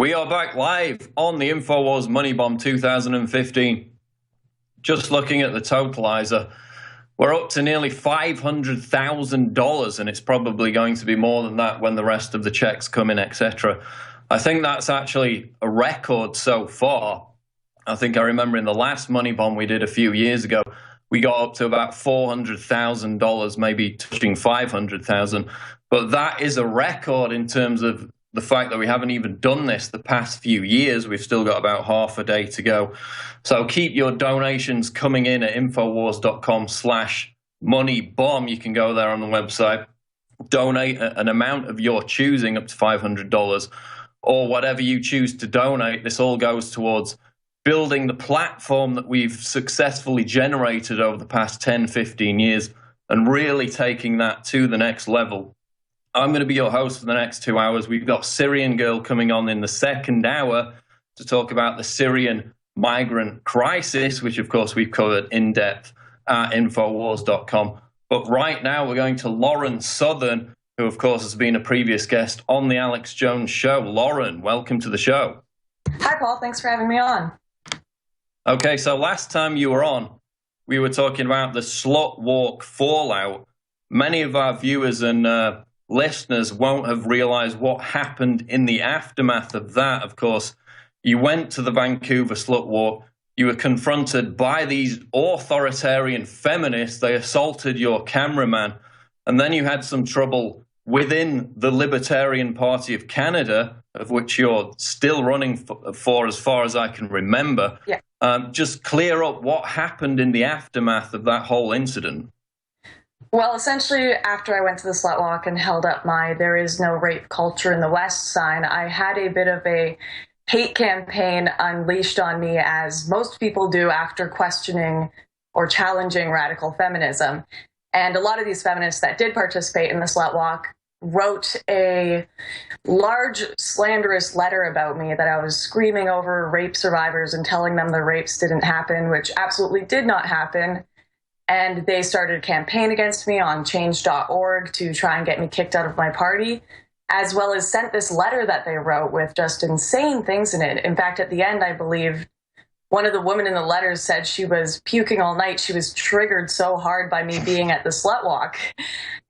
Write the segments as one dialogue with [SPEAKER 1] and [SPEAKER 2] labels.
[SPEAKER 1] We are back live on the Infowars Money Bomb 2015. Just looking at the totalizer, we're up to nearly $500,000, and it's probably going to be more than that when the rest of the checks come in, etc. I think that's actually a record so far. I think I remember in the last Money Bomb we did a few years ago, we got up to about $400,000, maybe touching $500,000. But that is a record in terms of the fact that we haven't even done this the past few years. We've still got about half a day to go. So keep your donations coming in at infowars.com/moneybomb. You can go there on the website, donate an amount of your choosing up to $500 or whatever you choose to donate. This all goes towards building the platform that we've successfully generated over the past 10, 15 years and really taking that to the next level. I'm going to be your host for the next 2 hours. We've got Syrian Girl coming on in the second hour to talk about the Syrian migrant crisis, which of course we've covered in depth at Infowars.com. But right now we're going to Lauren Southern, who of course has been a previous guest on the Alex Jones Show. Lauren, welcome to the show.
[SPEAKER 2] Hi, Paul. Thanks for having me on.
[SPEAKER 1] Okay, so last time you were on, we were talking about the slut walk fallout. Many of our viewers and listeners won't have realized what happened in the aftermath of that. Of course, you went to the Vancouver slut walk. You were confronted by these authoritarian feminists. They assaulted your cameraman. And then you had some trouble within the Libertarian Party of Canada, of which you're still running for as far as I can remember.
[SPEAKER 2] Yeah.
[SPEAKER 1] Just clear up what happened in the aftermath of that whole incident.
[SPEAKER 2] Well, essentially, after I went to the slut walk and held up my "there is no rape culture in the West" sign, I had a bit of a hate campaign unleashed on me, as most people do after questioning or challenging radical feminism. And a lot of these feminists that did participate in the slut walk wrote a large slanderous letter about me that I was screaming over rape survivors and telling them the rapes didn't happen, which absolutely did not happen. And they started a campaign against me on change.org to try and get me kicked out of my party, as well as sent this letter that they wrote with just insane things in it. In fact, at the end, I believe one of the women in the letter said she was puking all night. She was triggered so hard by me being at the slut walk.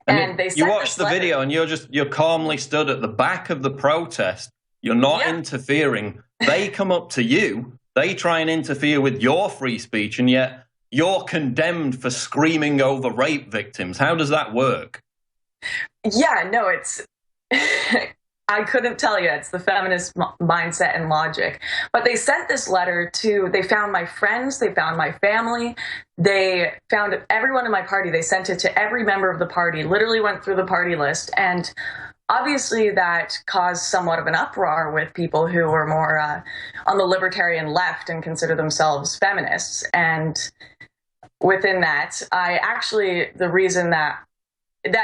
[SPEAKER 2] And they
[SPEAKER 1] you watched the video and you're calmly stood at the back of the protest. You're not interfering. They come up to you. They try and interfere with your free speech, and yet you're condemned for screaming over rape victims. How does that work?
[SPEAKER 2] Yeah, no, it's... I couldn't tell you. It's the feminist mindset and logic. But they sent this letter to... They found my friends. They found my family. They found everyone in my party. They sent it to every member of the party, literally went through the party list. And obviously that caused somewhat of an uproar with people who were more on the libertarian left and consider themselves feminists. And within that, the reason that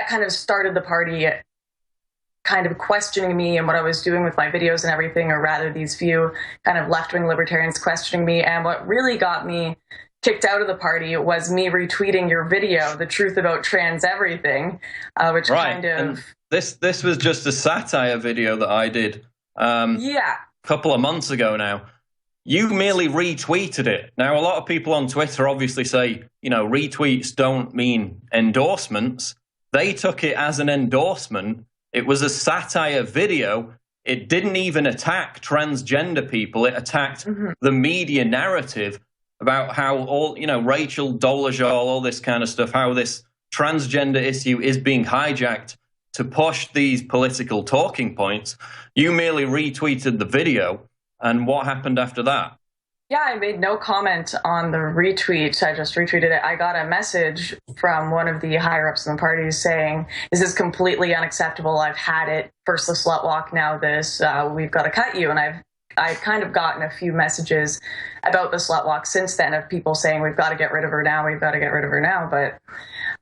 [SPEAKER 2] kind of started the party kind of questioning me and what I was doing with my videos and everything, or rather these few kind of left-wing libertarians questioning me. And what really got me kicked out of the party was me retweeting your video, "The Truth About Trans Everything," which kind of...
[SPEAKER 1] And this was just a satire video that I did a couple of months ago now. You merely retweeted it. Now, a lot of people on Twitter obviously say, retweets don't mean endorsements. They took it as an endorsement. It was a satire video. It didn't even attack transgender people. It attacked the media narrative about how Rachel Dolezal, all this kind of stuff, how this transgender issue is being hijacked to push these political talking points. You merely retweeted the video. And what happened after that?
[SPEAKER 2] Yeah, I made no comment on the retweet. I just retweeted it. I got a message from one of the higher-ups in the party saying, "This is completely unacceptable. I've had it. First the slut walk, now this. We've got to cut you." And I've kind of gotten a few messages about the slut walk since then of people saying, "We've got to get rid of her now. We've got to get rid of her now." But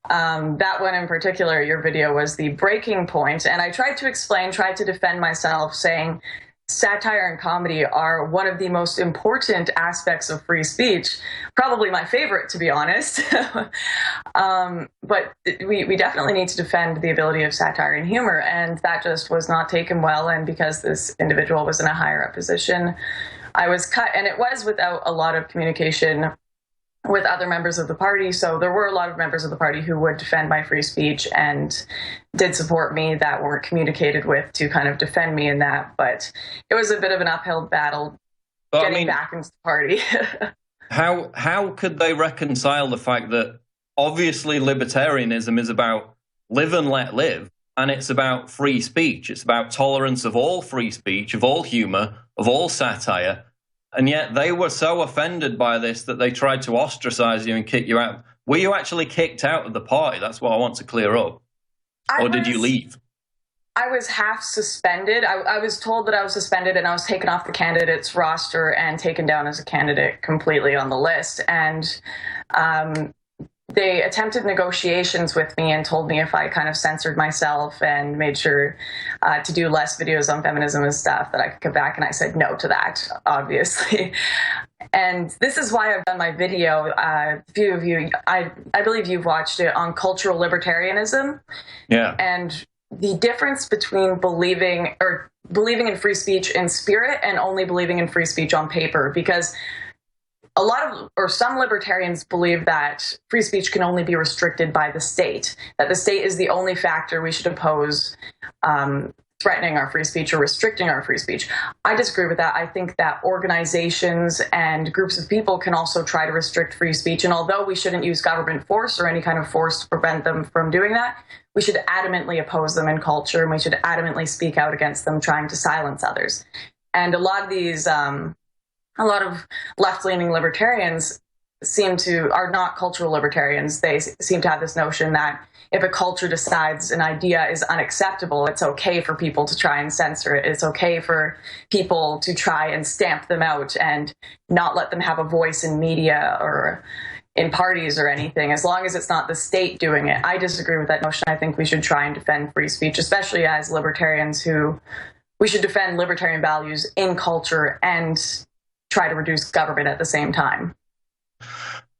[SPEAKER 2] that one in particular, your video, was the breaking point. And I tried to explain, tried to defend myself, saying, satire and comedy are one of the most important aspects of free speech, probably my favorite, to be honest. But we definitely need to defend the ability of satire and humor, and that just was not taken well. And because this individual was in a higher up position, I was cut, and it was without a lot of communication with other members of the party. So there were a lot of members of the party who would defend my free speech and did support me that weren't communicated with to kind of defend me in that. But it was a bit of an uphill battle getting back into the party.
[SPEAKER 1] How could they reconcile the fact that obviously libertarianism is about live and let live, and it's about free speech. It's about tolerance of all free speech, of all humor, of all satire. And yet they were so offended by this that they tried to ostracize you and kick you out. Were you actually kicked out of the party? That's what I want to clear up. Or did you leave?
[SPEAKER 2] I was half suspended. I was told that I was suspended, and I was taken off the candidates roster and taken down as a candidate completely on the list. And they attempted negotiations with me and told me if I kind of censored myself and made sure to do less videos on feminism and stuff, that I could come back. And I said no to that, obviously. And this is why I've done my video. A few of you, I believe you've watched it, on cultural libertarianism. Yeah. And the difference between believing in free speech in spirit and only believing in free speech on paper, because some libertarians believe that free speech can only be restricted by the state, that the state is the only factor we should oppose threatening our free speech or restricting our free speech. I disagree with that. I think that organizations and groups of people can also try to restrict free speech. And although we shouldn't use government force or any kind of force to prevent them from doing that, we should adamantly oppose them in culture, and we should adamantly speak out against them trying to silence others. And a lot of left-leaning libertarians are not cultural libertarians. They seem to have this notion that if a culture decides an idea is unacceptable, it's okay for people to try and censor it. It's okay for people to try and stamp them out and not let them have a voice in media or in parties or anything, as long as it's not the state doing it. I disagree with that notion. I think we should try and defend free speech, especially as libertarians we should defend libertarian values in culture and try to reduce government at the same time.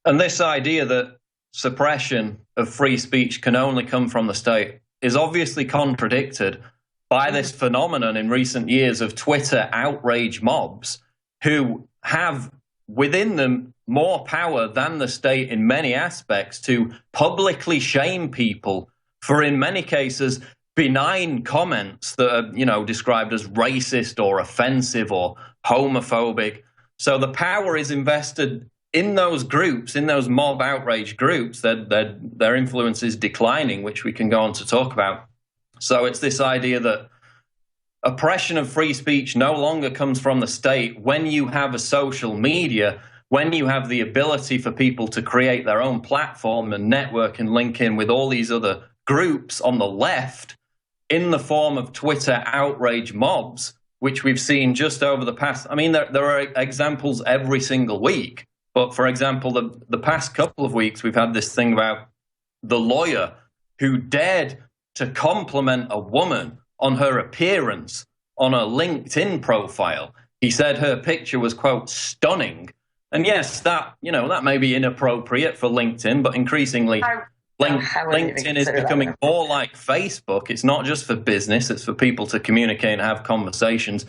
[SPEAKER 1] And this idea that suppression of free speech can only come from the state is obviously contradicted by this phenomenon in recent years of Twitter outrage mobs who have within them more power than the state in many aspects to publicly shame people for, in many cases, benign comments that are, described as racist or offensive or homophobic. So the power is invested in those groups, in those mob outrage groups. Their influence is declining, which we can go on to talk about. So it's this idea that oppression of free speech no longer comes from the state when you have a social media, when you have the ability for people to create their own platform and network and link in with all these other groups on the left in the form of Twitter outrage mobs, which we've seen just over the past. I mean, there are examples every single week. But for example, the past couple of weeks, we've had this thing about the lawyer who dared to compliment a woman on her appearance on a LinkedIn profile. He said her picture was, quote, stunning. And yes, that may be inappropriate for LinkedIn, but increasingly LinkedIn is becoming more like Facebook. It's not just for business, it's for people to communicate and have conversations.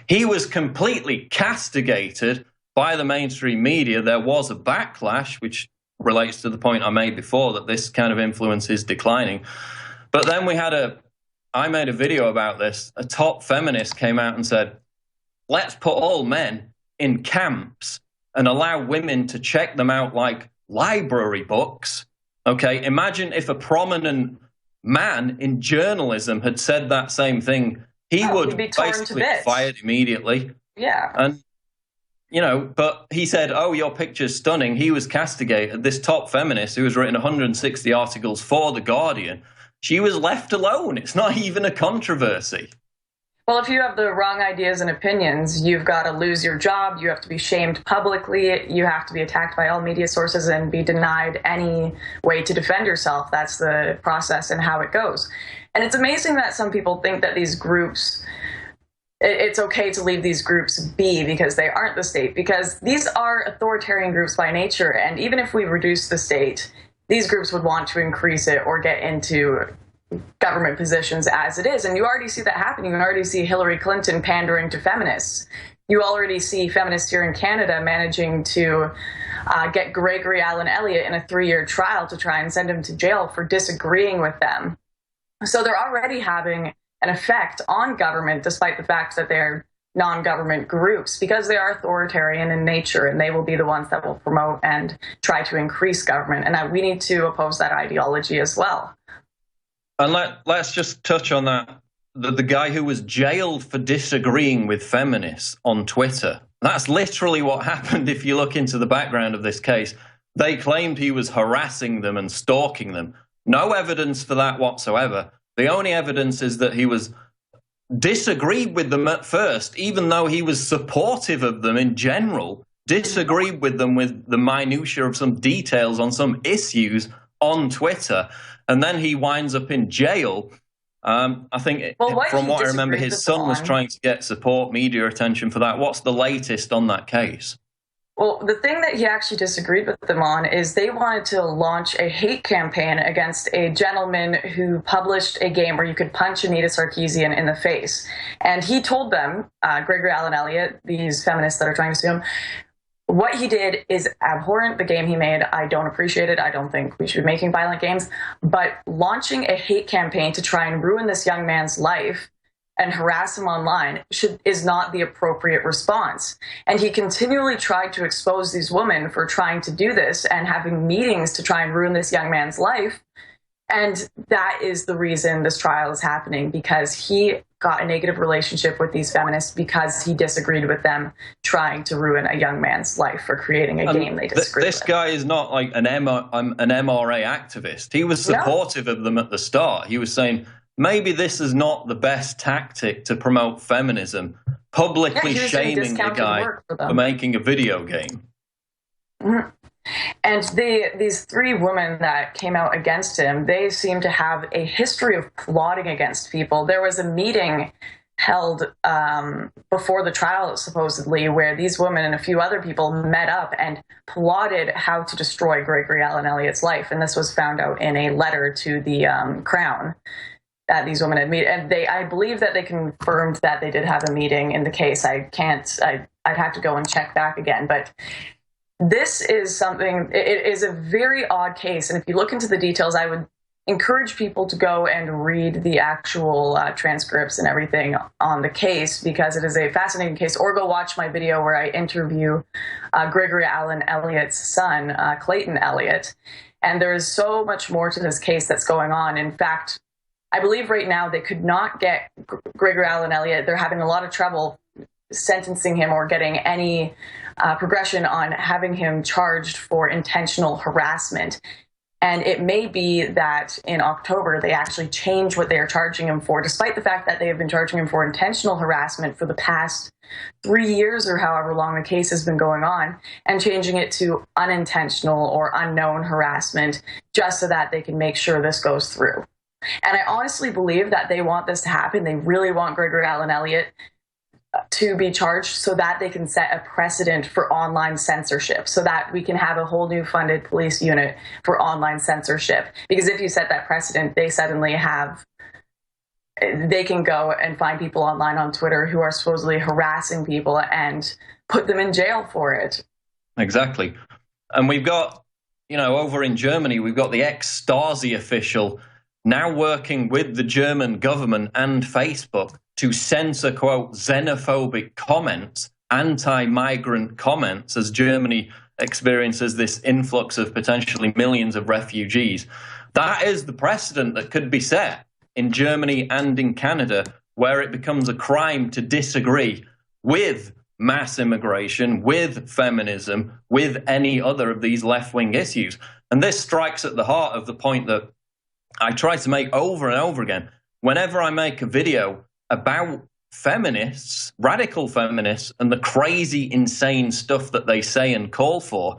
[SPEAKER 1] He was completely castigated by the mainstream media. There was a backlash, which relates to the point I made before, that this kind of influence is declining. But then I made a video about this. A top feminist came out and said, let's put all men in camps and allow women to check them out like library books. Okay, imagine if a prominent man in journalism had said that same thing. He would be basically fired immediately.
[SPEAKER 2] Yeah.
[SPEAKER 1] And but he said, oh, your picture's stunning. He was castigated. This top feminist who has written 160 articles for The Guardian, she was left alone. It's not even a controversy.
[SPEAKER 2] Well, if you have the wrong ideas and opinions, you've got to lose your job. You have to be shamed publicly. You have to be attacked by all media sources and be denied any way to defend yourself. That's the process and how it goes. And it's amazing that some people think that these groups it's okay to leave these groups be because they aren't the state, because these are authoritarian groups by nature. And even if we reduce the state, these groups would want to increase it or get into government positions as it is. And you already see that happening. You already see Hillary Clinton pandering to feminists. You already see feminists here in Canada managing to get Gregory Allen Elliott in a 3-year trial to try and send him to jail for disagreeing with them. So they're already having an effect on government, despite the fact that they're non-government groups, because they are authoritarian in nature, and they will be the ones that will promote and try to increase government. And we need to oppose that ideology as well.
[SPEAKER 1] And let's just touch on that. The guy who was jailed for disagreeing with feminists on Twitter, that's literally what happened if you look into the background of this case. They claimed he was harassing them and stalking them. No evidence for that whatsoever. The only evidence is that he was disagreed with them at first, even though he was supportive of them in general, disagreed with them with the minutiae of some details on some issues on Twitter. And then he winds up in jail. I think, from what I remember, his son was trying to get support, media attention for that. What's the latest on that case?
[SPEAKER 2] Well, the thing that he actually disagreed with them on is they wanted to launch a hate campaign against a gentleman who published a game where you could punch Anita Sarkeesian in the face. And he told them, Gregory Allen Elliott, these feminists that are trying to sue him, what he did is abhorrent. The game he made, I don't appreciate it. I don't think we should be making violent games. But launching a hate campaign to try and ruin this young man's life and harass him online is not the appropriate response. And he continually tried to expose these women for trying to do this and having meetings to try and ruin this young man's life. And that is the reason this trial is happening, because he got a negative relationship with these feminists because he disagreed with them trying to ruin a young man's life for creating a game they disagreed with.
[SPEAKER 1] This guy is not like an MRA activist. He was supportive of them at the start. He was saying, maybe this is not the best tactic to promote feminism, publicly shaming the guy for making a video game.
[SPEAKER 2] Mm-hmm. And these 3 women that came out against him, they seem to have a history of plotting against people. There was a meeting held before the trial, supposedly, where these women and a few other people met up and plotted how to destroy Gregory Allen Elliott's life. And this was found out in a letter to the Crown that these women had met. And I believe that they confirmed that they did have a meeting in the case. I'd have to go and check back again. But this is something, it is a very odd case. And if you look into the details, I would encourage people to go and read the actual transcripts and everything on the case, because it is a fascinating case. Or go watch my video where I interview Gregory Allen Elliott's son, Clayton Elliott. And there is so much more to this case that's going on. In fact, I believe right now they could not get Gregory Allen Elliott. They're having a lot of trouble sentencing him or getting any progression on having him charged for intentional harassment. And it may be that in October they actually change what they are charging him for, despite the fact that they have been charging him for intentional harassment for the past 3 years or however long the case has been going on, and changing it to unintentional or unknown harassment, just so that they can make sure this goes through. And I honestly believe that they want this to happen. They really want Gregory Allen Elliott to be charged so that they can set a precedent for online censorship, so that we can have a whole new funded police unit for online censorship. Because if you set that precedent, they can go and find people online on Twitter who are supposedly harassing people and put them in jail for it.
[SPEAKER 1] Exactly. And we've got, over in Germany, we've got the ex-Stasi official now working with the German government and Facebook to censor, quote, xenophobic comments, anti-migrant comments, as Germany experiences this influx of potentially millions of refugees. That is the precedent that could be set in Germany and in Canada, where it becomes a crime to disagree with mass immigration, with feminism, with any other of these left-wing issues. And this strikes at the heart of the point that I try to make over and over again. Whenever I make a video about feminists, radical feminists, and the crazy, insane stuff that they say and call for,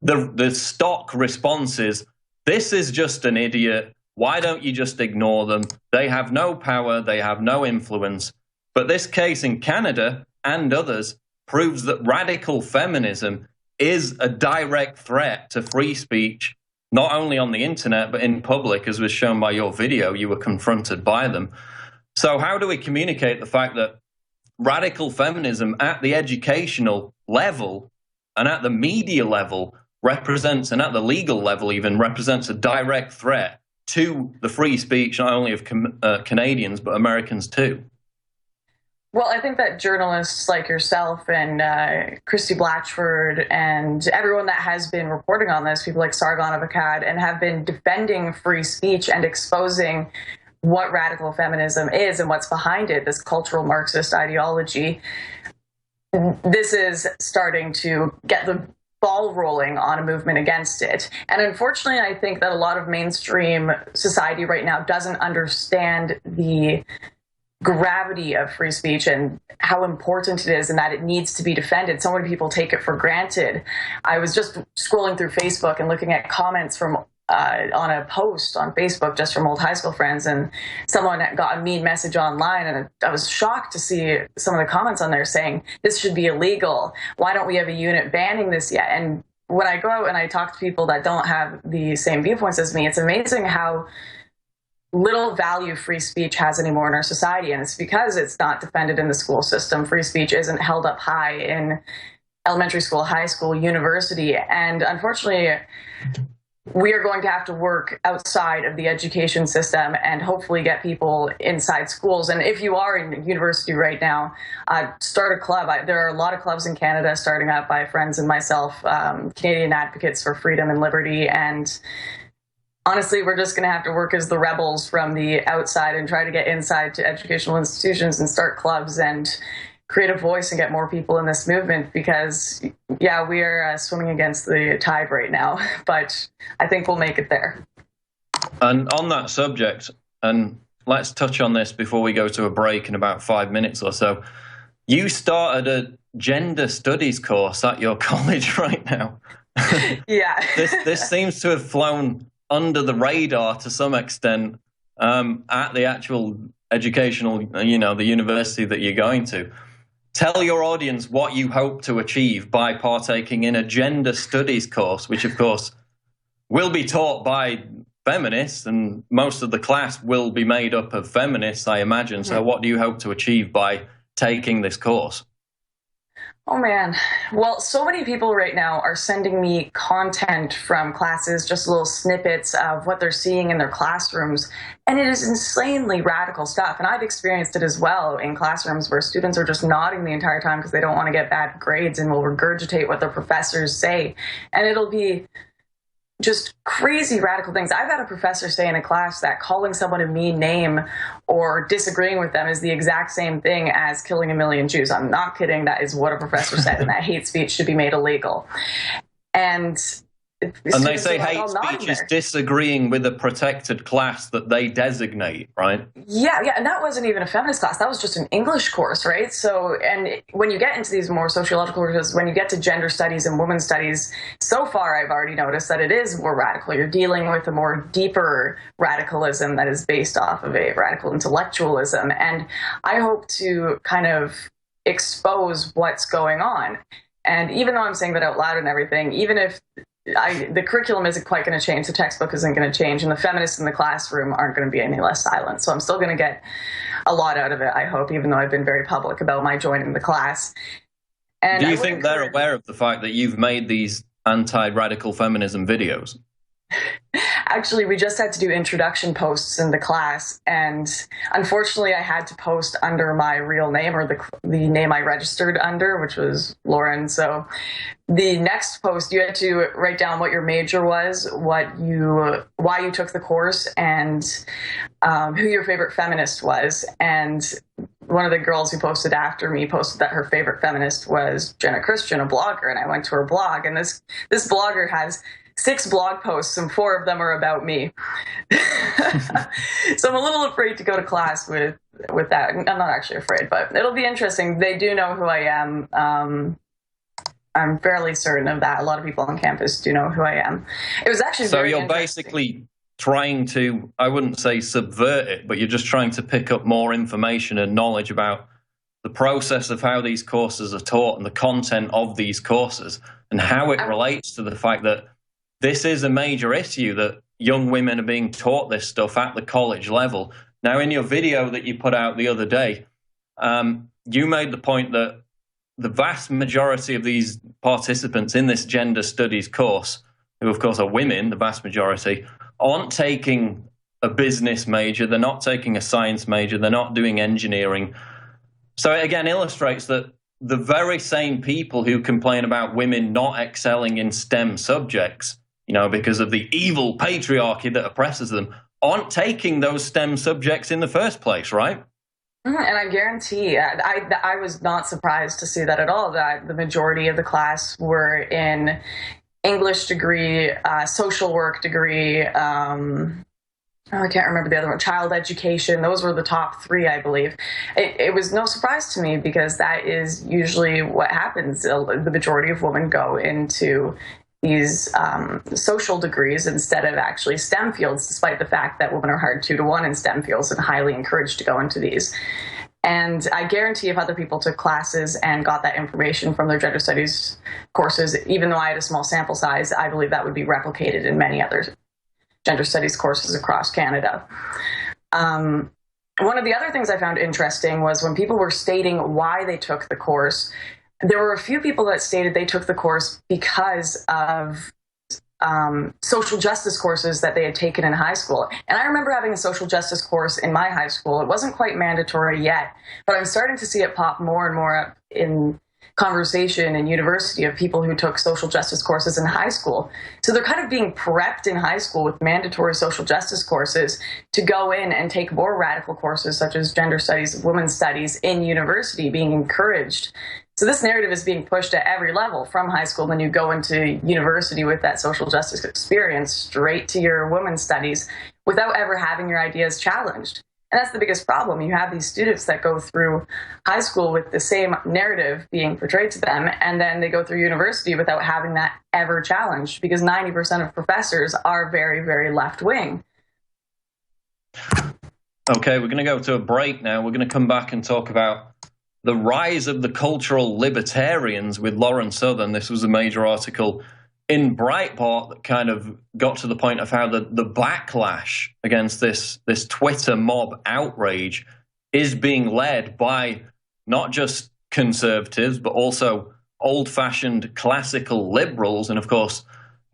[SPEAKER 1] the stock response is, this is just an idiot. Why don't you just ignore them? They have no power. They have no influence. But this case in Canada and others proves that radical feminism is a direct threat to free speech, not only on the internet, but in public, as was shown by your video. You were confronted by them. So how do we communicate the fact that radical feminism at the educational level and at the media level represents, and at the legal level even, represents a direct threat to the free speech, not only of Canadians, but Americans too?
[SPEAKER 2] Well, I think that journalists like yourself and Christy Blatchford and everyone that has been reporting on this, people like Sargon of Akkad, and have been defending free speech and exposing what radical feminism is and what's behind it, this cultural Marxist ideology, this is starting to get the ball rolling on a movement against it. And unfortunately, I think that a lot of mainstream society right now doesn't understand the gravity of free speech and how important it is and that it needs to be defended. So many people take it for granted. I was just scrolling through Facebook and looking at comments from on a post on Facebook just from old high school friends, and someone got a mean message online, and I was shocked to see some of the comments on there saying this should be illegal. Why don't we have a unit banning this yet? And when I go out and I talk to people that don't have the same viewpoints as me, it's amazing how little value free speech has anymore in our society, and it's because it's not defended in the school system. Free speech isn't held up high in elementary school, high school, university, and unfortunately, we are going to have to work outside of the education system and hopefully get people inside schools. And if you are in university right now, start a club. There are a lot of clubs in Canada starting up by friends and myself, Canadian Advocates for Freedom and Liberty, and honestly, we're just going to have to work as the rebels from the outside and try to get inside to educational institutions and start clubs and create a voice and get more people in this movement, because, yeah, we are swimming against the tide right now, but I think we'll make it there.
[SPEAKER 1] And on that subject, and let's touch on this before we go to a break in about 5 minutes or so, you started a gender studies course at your college right now.
[SPEAKER 2] Yeah.
[SPEAKER 1] This seems to have flown under the radar to some extent at the actual educational, the university that you're going to. Tell your audience what you hope to achieve by partaking in a gender studies course, which of course will be taught by feminists, and most of the class will be made up of feminists, I imagine. So what do you hope to achieve by taking this course?
[SPEAKER 2] Oh, man. Well, so many people right now are sending me content from classes, just little snippets of what they're seeing in their classrooms. And it is insanely radical stuff. And I've experienced it as well in classrooms where students are just nodding the entire time because they don't want to get bad grades and will regurgitate what their professors say. And it'll be just crazy radical things. I've had a professor say in a class that calling someone a mean name or disagreeing with them is the exact same thing as killing a million Jews. I'm not kidding. That is what a professor said, and that hate speech should be made illegal. And
[SPEAKER 1] they say hate speech is disagreeing with a protected class that they designate, right?
[SPEAKER 2] Yeah, and that wasn't even a feminist class. That was just an English course, right? So, and when you get into these more sociological courses, when you get to gender studies and women's studies, so far I've already noticed that it is more radical. You're dealing with a more deeper radicalism that is based off of a radical intellectualism. And I hope to kind of expose what's going on. And even though I'm saying that out loud and everything, even if the curriculum isn't quite going to change, the textbook isn't going to change, and the feminists in the classroom aren't going to be any less silent. So I'm still going to get a lot out of it, I hope, even though I've been very public about my joining the class. And
[SPEAKER 1] do you think they're aware of the fact that you've made these anti-radical feminism videos?
[SPEAKER 2] Actually, we just had to do introduction posts in the class, and unfortunately I had to post under my real name, or the name I registered under, which was Lauren. So the next post, you had to write down what your major was, why you took the course, and who your favorite feminist was. And one of the girls who posted after me posted that her favorite feminist was Jenna Christian, a blogger, and I went to her blog, and this blogger has 6 blog posts, and 4 of them are about me. So I'm a little afraid to go to class with that. I'm not actually afraid, but it'll be interesting. They do know who I am. I'm fairly certain of that. A lot of people on campus do know who I am. It was actually
[SPEAKER 1] so you're basically trying to, I wouldn't say subvert it, but you're just trying to pick up more information and knowledge about the process of how these courses are taught and the content of these courses and how it relates to the fact that this is a major issue, that young women are being taught this stuff at the college level. Now, in your video that you put out the other day, you made the point that the vast majority of these participants in this gender studies course, who of course are women, the vast majority, aren't taking a business major, they're not taking a science major, they're not doing engineering. So it again illustrates that the very same people who complain about women not excelling in STEM subjects, because of the evil patriarchy that oppresses them, aren't taking those STEM subjects in the first place, right?
[SPEAKER 2] And I guarantee, I was not surprised to see that at all, that the majority of the class were in English degree, social work degree, I can't remember the other one, child education. Those were the top three, I believe. It was no surprise to me, because that is usually what happens. The majority of women go into these social degrees instead of actually STEM fields, despite the fact that women are hired 2-to-1 in STEM fields and highly encouraged to go into these. And I guarantee if other people took classes and got that information from their gender studies courses, even though I had a small sample size, I believe that would be replicated in many other gender studies courses across Canada. One of the other things I found interesting was when people were stating why they took the course, there were a few people that stated they took the course because of social justice courses that they had taken in high school. And I remember having a social justice course in my high school. It wasn't quite mandatory yet, but I'm starting to see it pop more and more up in conversation in university of people who took social justice courses in high school. So they're kind of being prepped in high school with mandatory social justice courses to go in and take more radical courses such as gender studies, women's studies in university, being encouraged. So this narrative is being pushed at every level from high school. Then you go into university with that social justice experience straight to your women's studies without ever having your ideas challenged. And that's the biggest problem. You have these students that go through high school with the same narrative being portrayed to them, and then they go through university without having that ever challenged, because 90% of professors are very, very left-wing.
[SPEAKER 1] Okay, we're going to go to a break now. We're going to come back and talk about the rise of the cultural libertarians with Lauren Southern. This was a major article in Breitbart that kind of got to the point of how the backlash against this Twitter mob outrage is being led by not just conservatives, but also old-fashioned classical liberals and, of course,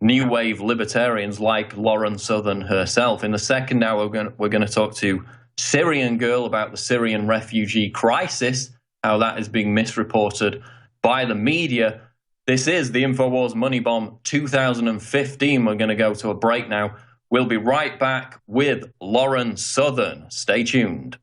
[SPEAKER 1] new wave libertarians like Lauren Southern herself. In the second hour, we're going to talk to Syrian Girl about the Syrian refugee crisis, how that is being misreported by the media. This is the Infowars Money Bomb 2015. We're going to go to a break now. We'll be right back with Lauren Southern. Stay tuned.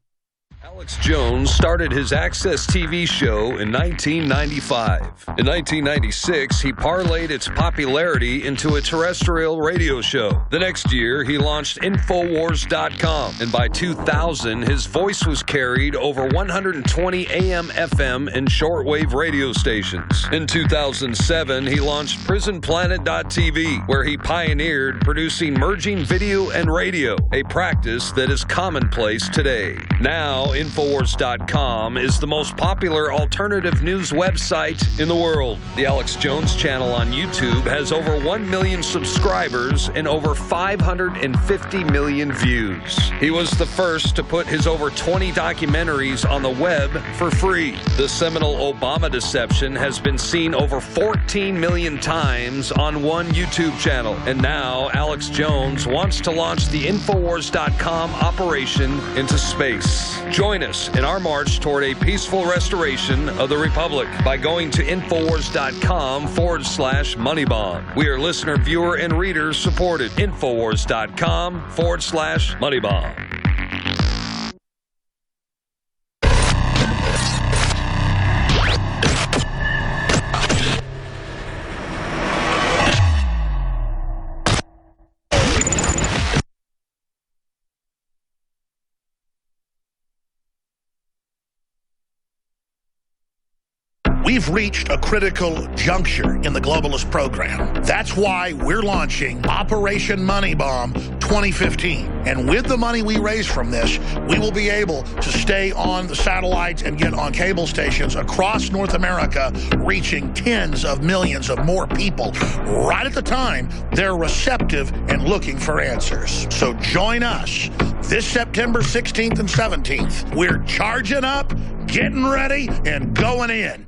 [SPEAKER 3] Alex Jones started his Access TV show in 1995. In 1996, he parlayed its popularity into a terrestrial radio show. The next year, he launched Infowars.com, and by 2000, his voice was carried over 120 AM, FM, and shortwave radio stations. In 2007, he launched PrisonPlanet.tv, where he pioneered producing merging video and radio, a practice that is commonplace today. Now, Infowars.com is the most popular alternative news website in the world. The Alex Jones channel on YouTube has over 1 million subscribers and over 550 million views. He was the first to put his over 20 documentaries on the web for free. The seminal Obama deception has been seen over 14 million times on one YouTube channel. And now Alex Jones wants to launch the Infowars.com operation into space. Join us in our march toward a peaceful restoration of the Republic by going to Infowars.com/Moneybomb. We are listener, viewer, and reader supported. Infowars.com/Moneybomb.
[SPEAKER 4] We've reached a critical juncture in the globalist program. That's why we're launching Operation Money Bomb 2015. And with the money we raise from this, we will be able to stay on the satellites and get on cable stations across North America, reaching tens of millions of more people right at the time they're receptive and looking for answers. So join us this September 16th and 17th. We're charging up, getting ready, and going in.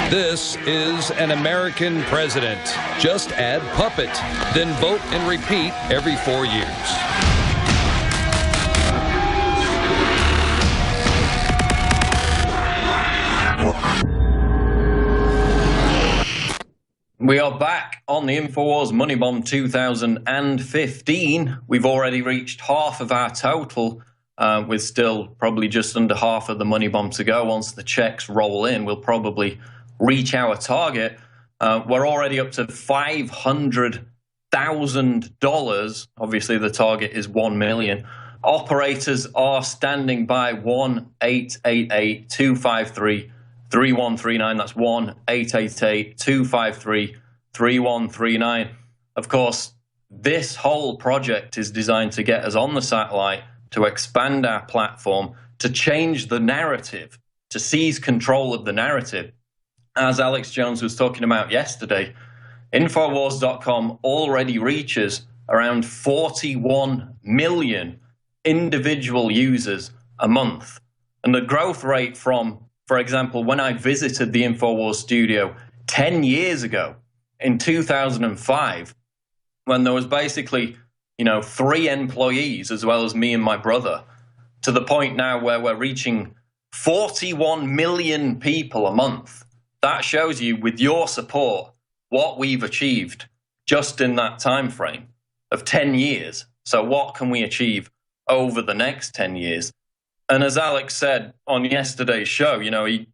[SPEAKER 3] This is an American president. Just add puppet, then vote and repeat every 4 years.
[SPEAKER 1] We are back on the Infowars Money Bomb 2015. We've already reached half of our total, with still probably just under half of the money bomb to go. Once the checks roll in, we'll probably reach our target. We're already up to $500,000. Obviously, the target is $1 million. Operators are standing by 1-888-253-3139. That's 1-888-253-3139. Of course, this whole project is designed to get us on the satellite, to expand our platform, to change the narrative, to seize control of the narrative. As Alex Jones was talking about yesterday, Infowars.com already reaches around 41 million individual users a month. And the growth rate from, for example, when I visited the Infowars studio 10 years ago in 2005, when there was basically 3 employees as well as me and my brother, to the point now where we're reaching 41 million people a month. That shows you, with your support, what we've achieved just in that time frame of 10 years. So what can we achieve over the next 10 years? And as Alex said on yesterday's show, he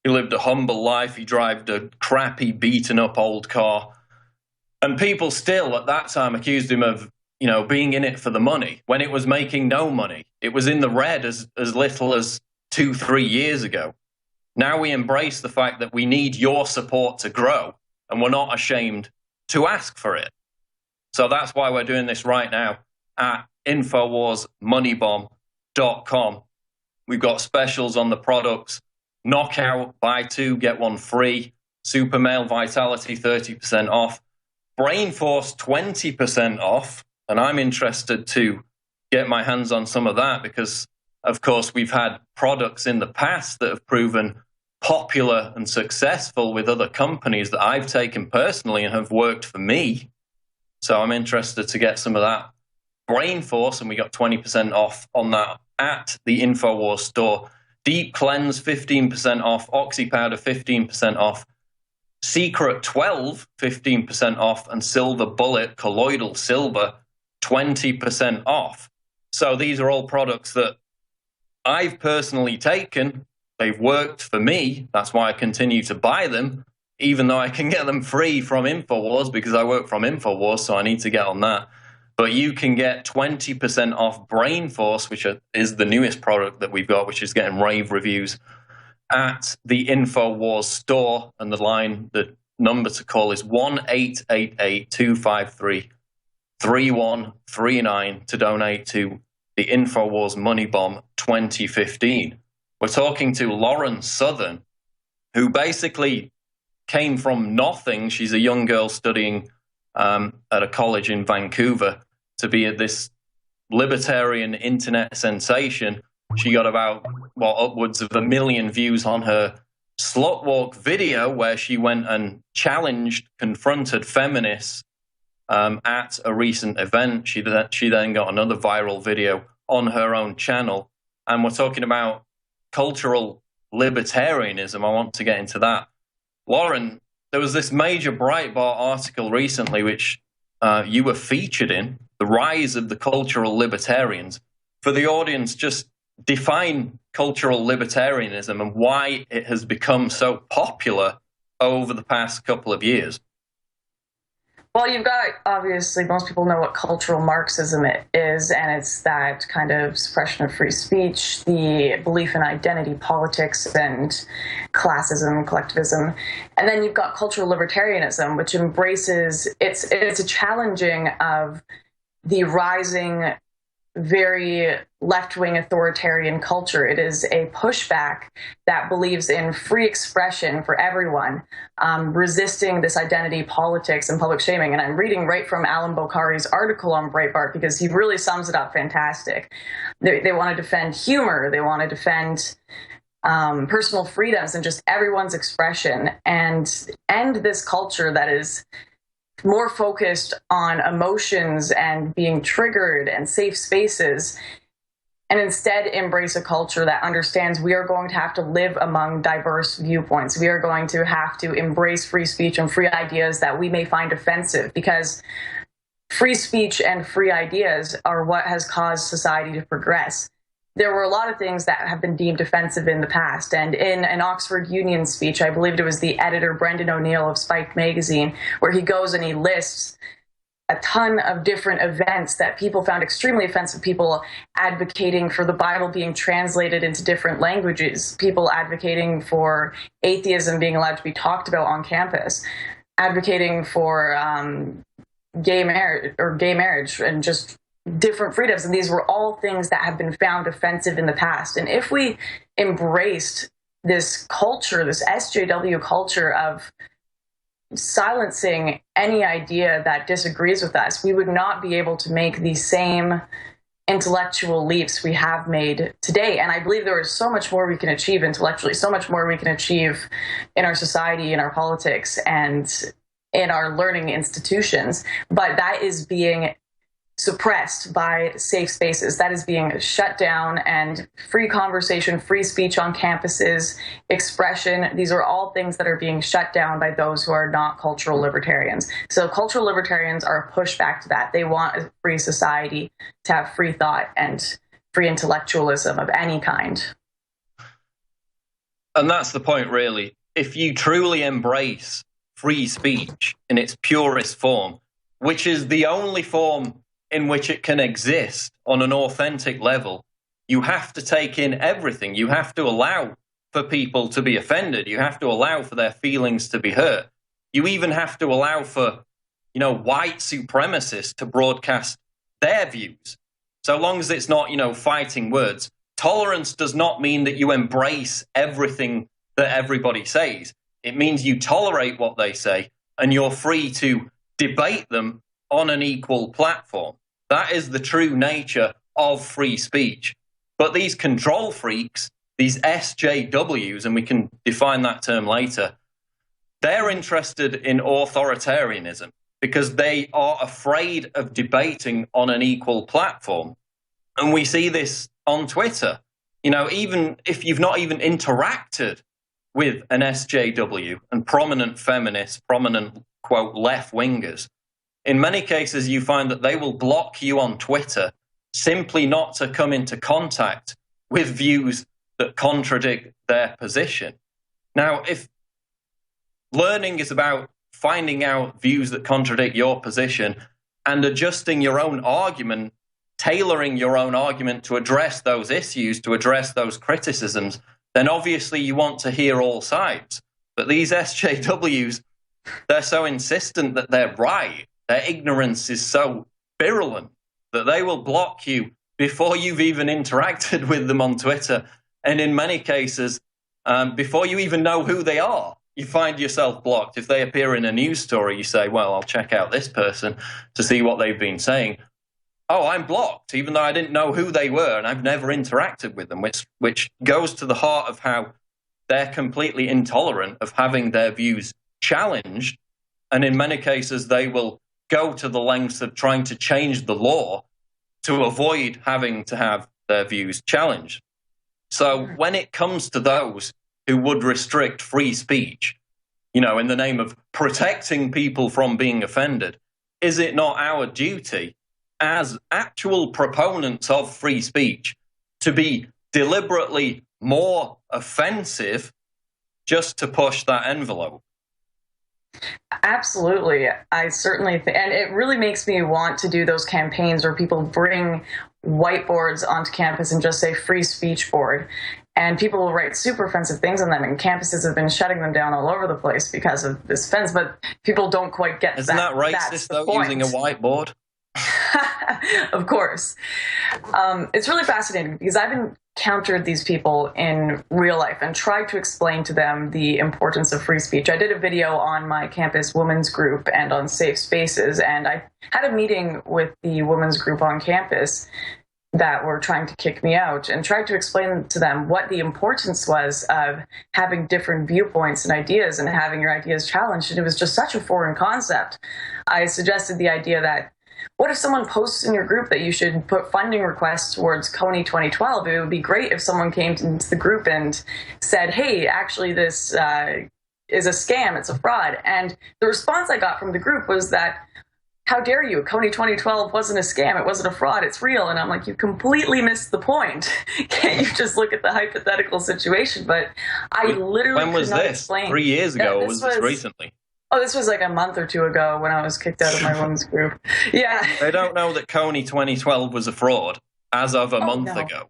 [SPEAKER 1] lived a humble life. He drove a crappy, beaten up old car. And people still at that time accused him of being in it for the money when it was making no money. It was in the red as little as 2-3 years ago. Now we embrace the fact that we need your support to grow, and we're not ashamed to ask for it. So that's why we're doing this right now at InfowarsMoneyBomb.com. We've got specials on the products. Knockout, buy 2, get 1 free. Super Male Vitality, 30% off. Brain Force, 20% off. And I'm interested to get my hands on some of that because, of course, we've had products in the past that have proven popular and successful with other companies that I've taken personally and have worked for me. So I'm interested to get some of that Brain Force, and we got 20% off on that at the Infowars store. Deep Cleanse, 15% off. Oxy Powder, 15% off. Secret 12, 15% off. And Silver Bullet, Colloidal Silver, 20% off. So these are all products that I've personally taken. They've worked for me. That's why I continue to buy them, even though I can get them free from Infowars because I work from Infowars, so I need to get on that. But you can get 20% off Brain Force, which is the newest product that we've got, which is getting rave reviews, at the Infowars store. And the number to call is 1-888-253-3139 to donate to the Infowars Money Bomb 2015. We're talking to Lauren Southern, who basically came from nothing. She's a young girl studying at a college in Vancouver to be this libertarian internet sensation. She got about upwards of 1 million views on her slut walk video where she went and confronted feminists at a recent event. She then got another viral video on her own channel. And we're talking about cultural libertarianism. I want to get into that. Lauren, there was this major Breitbart article recently, which you were featured in, The Rise of the Cultural Libertarians. For the audience, just define cultural libertarianism and why it has become so popular over the past couple of years.
[SPEAKER 2] Well, you've got, obviously, most people know what cultural Marxism is, and it's that kind of suppression of free speech, the belief in identity politics and classism, collectivism. And then you've got cultural libertarianism, which embraces, it's a challenging of the rising, very left-wing authoritarian culture. It is a pushback that believes in free expression for everyone, resisting this identity politics and public shaming. And I'm reading right from Alan Bokhari's article on Breitbart because he really sums it up fantastic. They want to defend humor. They want to defend personal freedoms and just everyone's expression, and end this culture that is more focused on emotions and being triggered and safe spaces, and instead embrace a culture that understands we are going to have to live among diverse viewpoints. We are going to have to embrace free speech and free ideas that we may find offensive, because free speech and free ideas are what has caused society to progress. There were a lot of things that have been deemed offensive in the past. And in an Oxford Union speech, I believe it was the editor, Brendan O'Neill of Spike magazine, where he goes and he lists a ton of different events that people found extremely offensive. People advocating for the Bible being translated into different languages, people advocating for atheism being allowed to be talked about on campus, advocating for gay marriage and just different freedoms. And these were all things that have been found offensive in the past. And if we embraced this culture, this SJW culture of silencing any idea that disagrees with us, we would not be able to make the same intellectual leaps we have made today. And I believe there is so much more we can achieve intellectually, so much more we can achieve in our society, in our politics, and in our learning institutions. But that is being suppressed by safe spaces. That is being shut down, and free conversation, free speech on campuses, expression, these are all things that are being shut down by those who are not cultural libertarians. So cultural libertarians are a pushback to that. They want a free society to have free thought and free intellectualism of any kind.
[SPEAKER 1] And that's the point, really. If you truly embrace free speech in its purest form, which is the only form in which it can exist on an authentic level, you have to take in everything. You have to allow for people to be offended. You have to allow for their feelings to be hurt. You even have to allow for, white supremacists to broadcast their views. So long as it's not, fighting words. Tolerance does not mean that you embrace everything that everybody says. It means you tolerate what they say and you're free to debate them on an equal platform. That is the true nature of free speech. But these control freaks, these SJWs, and we can define that term later, they're interested in authoritarianism because they are afraid of debating on an equal platform. And we see this on Twitter. Even if you've not even interacted with an SJW and prominent feminists, prominent, quote, left-wingers, in many cases, you find that they will block you on Twitter simply not to come into contact with views that contradict their position. Now, if learning is about finding out views that contradict your position and adjusting your own argument, tailoring your own argument to address those issues, to address those criticisms, then obviously you want to hear all sides. But these SJWs, they're so insistent that they're right. Their ignorance is so virulent that they will block you before you've even interacted with them on Twitter. And in many cases, before you even know who they are, you find yourself blocked. If they appear in a news story, you say, well, I'll check out this person to see what they've been saying. Oh, I'm blocked, even though I didn't know who they were and I've never interacted with them, which goes to the heart of how they're completely intolerant of having their views challenged. And in many cases, they will go to the lengths of trying to change the law to avoid having to have their views challenged. So when it comes to those who would restrict free speech, in the name of protecting people from being offended, is it not our duty as actual proponents of free speech to be deliberately more offensive just to push that envelope?
[SPEAKER 2] Absolutely. I certainly think, and it really makes me want to do those campaigns where people bring whiteboards onto campus and just say free speech board. And people will write super offensive things on them, and campuses have been shutting them down all over the place because of this offense. But people don't quite get
[SPEAKER 1] Isn't that racist, though, using a whiteboard?
[SPEAKER 2] Of course. It's really fascinating because I've encountered these people in real life and tried to explain to them the importance of free speech. I did a video on my campus women's group and on safe spaces, and I had a meeting with the women's group on campus that were trying to kick me out, and tried to explain to them what the importance was of having different viewpoints and ideas and having your ideas challenged. And it was just such a foreign concept. I suggested the idea that, what if someone posts in your group that you should put funding requests towards Coney 2012? It would be great if someone came into the group and said, hey, actually this is a scam, it's a fraud. And the response I got from the group was that, how dare you? Coney 2012 wasn't a scam. It wasn't a fraud. It's real. And I'm like, you completely missed the point. Can't you just look at the hypothetical situation? But I literally
[SPEAKER 1] When was
[SPEAKER 2] could not
[SPEAKER 1] this?
[SPEAKER 2] explain.
[SPEAKER 1] 3 years ago, or was this recently?
[SPEAKER 2] Oh, this was like a month or two ago when I was kicked out of my women's group. Yeah.
[SPEAKER 1] They don't know that Coney 2012 was a fraud as of a month ago.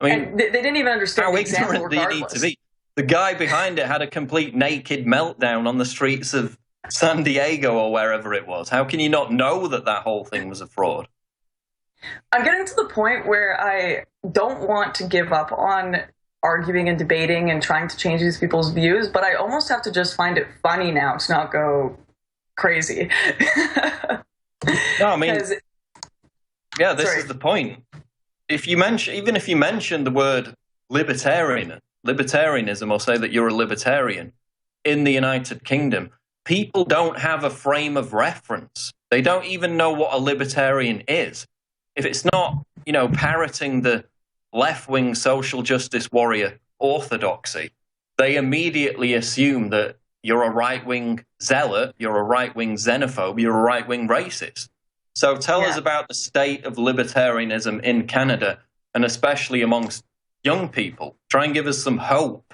[SPEAKER 1] I mean,
[SPEAKER 2] and they didn't even understand
[SPEAKER 1] how
[SPEAKER 2] the example
[SPEAKER 1] ignorant do you need
[SPEAKER 2] regardless.
[SPEAKER 1] to be? The guy behind it had a complete naked meltdown on the streets of San Diego or wherever it was. How can you not know that that whole thing was a fraud?
[SPEAKER 2] I'm getting to the point where I don't want to give up on arguing and debating and trying to change these people's views, but I almost have to just find it funny now to not go crazy.
[SPEAKER 1] No, I mean, yeah, this is the point. If you mention, even if you mention the word libertarianism, or say that you're a libertarian in the United Kingdom, people don't have a frame of reference. They don't even know what a libertarian is. If it's not, parroting the left-wing social justice warrior orthodoxy, they immediately assume that you're a right-wing zealot, you're a right-wing xenophobe, you're a right-wing racist. So tell us about the state of libertarianism in Canada, and especially amongst young people. Try and give us some hope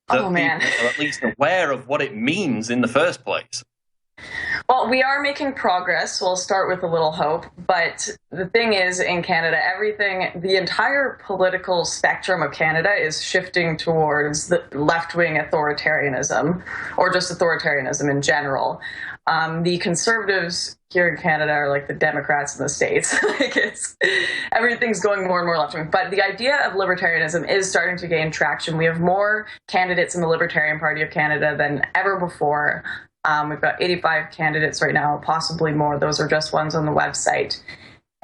[SPEAKER 1] that people are at least aware of what it means in the first place.
[SPEAKER 2] Well, we are making progress. We'll start with a little hope. But the thing is, in Canada, the entire political spectrum of Canada is shifting towards the left-wing authoritarianism, or just authoritarianism in general. The conservatives here in Canada are like the Democrats in the States. Everything's going more and more left-wing. But the idea of libertarianism is starting to gain traction. We have more candidates in the Libertarian Party of Canada than ever before. We've got 85 candidates right now, possibly more. Those are just ones on the website.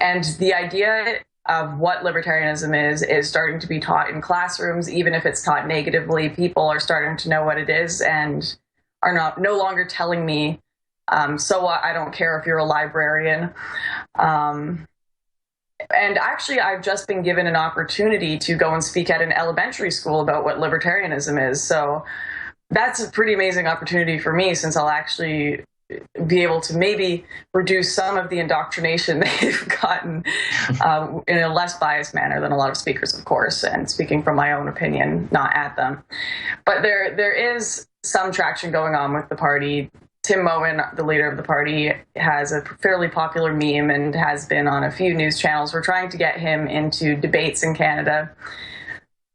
[SPEAKER 2] And the idea of what libertarianism is starting to be taught in classrooms, even if it's taught negatively. People are starting to know what it is and are no longer telling me, so what, I don't care if you're a librarian. And actually, I've just been given an opportunity to go and speak at an elementary school about what libertarianism is. So that's a pretty amazing opportunity for me, since I'll actually be able to maybe reduce some of the indoctrination they've gotten in a less biased manner than a lot of speakers, of course, and speaking from my own opinion, not at them. But there is some traction going on with the party. Tim Moen, the leader of the party, has a fairly popular meme and has been on a few news channels. We're trying to get him into debates in Canada.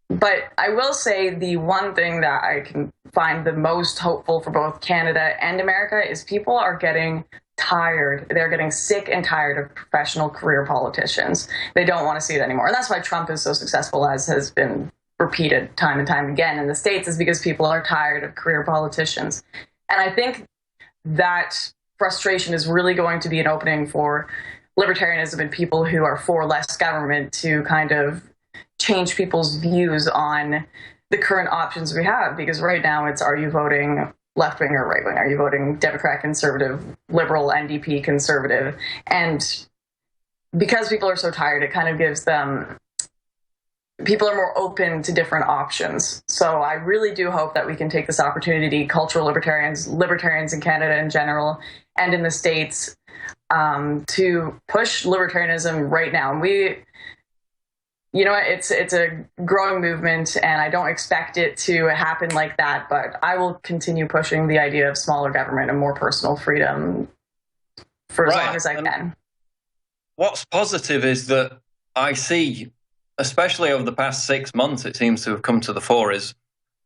[SPEAKER 2] But I will say the one thing that I can find the most hopeful for both Canada and America is people are getting tired. They're getting sick and tired of professional career politicians. They don't want to see it anymore. And that's why Trump is so successful, as has been repeated time and time again in the States, is because people are tired of career politicians. And I think that frustration is really going to be an opening for libertarianism and people who are for less government to kind of change people's views on the current options we have. Because right now it's, are you voting left-wing or right-wing? Are you voting Democrat, conservative, liberal, NDP, conservative? And because people are so tired, it kind of gives them, people are more open to different options. So I really do hope that we can take this opportunity, cultural libertarians in Canada in general, and in the States, to push libertarianism right now. And You know, it's a growing movement, and I don't expect it to happen like that, but I will continue pushing the idea of smaller government and more personal freedom for as long as I can.
[SPEAKER 1] What's positive is that I see, especially over the past 6 months, it seems to have come to the fore, is